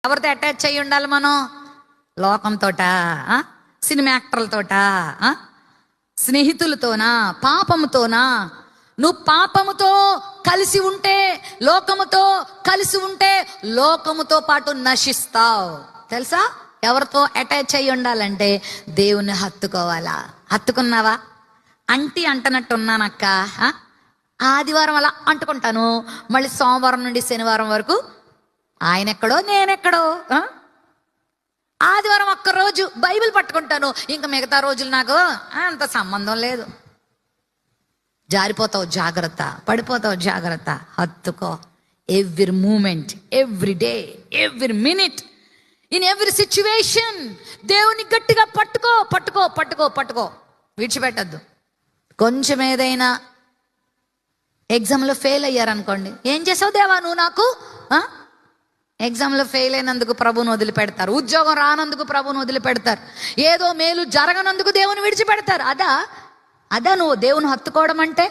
ఎవరితో అటాచ్ అయ్యి ఉండాలి మనం? లోకంతోట, సినిమా యాక్టర్లతోట, స్నేహితులతోనా, పాపముతోనా? నువ్వు పాపముతో కలిసి ఉంటే, లోకముతో కలిసి ఉంటే లోకముతో పాటు నశిస్తావు. తెలుసా? ఎవరితో అటాచ్ అయ్యి ఉండాలంటే దేవుణ్ణి హత్తుకోవాలా. హత్తుకున్నావా? అంటనట్టు ఉన్నానక్క, ఆదివారం అలా అంటుకుంటాను, మళ్ళీ సోమవారం నుండి శనివారం వరకు ఆయన ఎక్కడో నేనెక్కడో. ఆదివారం ఒక్కరోజు బైబిల్ పట్టుకుంటాను, ఇంకా మిగతా రోజులు నాకు అంత సంబంధం లేదు. జారిపోతావు జాగ్రత్త, పడిపోతావు జాగ్రత్త. హత్తుకో. Every moment, every day, every minute, in every situation దేవుని గట్టిగా పట్టుకో, పట్టుకో, పట్టుకో, పట్టుకో. విడిచిపెట్టద్దు. కొంచెం ఏదైనా ఎగ్జామ్లో ఫెయిల్ అయ్యారనుకోండి, ఏం చేసావు దేవా నువ్వు నాకు? ఎగ్జామ్లో ఫెయిల్ అయినందుకు ప్రభువును వదిలిపెడతారు. ఉద్యోగం రానందుకు ప్రభువును వదిలిపెడతారు. ఏదో మేలు జరగనందుకు దేవుని విడిచిపెడతారు. అదా నువ్వు దేవుని హత్తుకోవడం అంటే?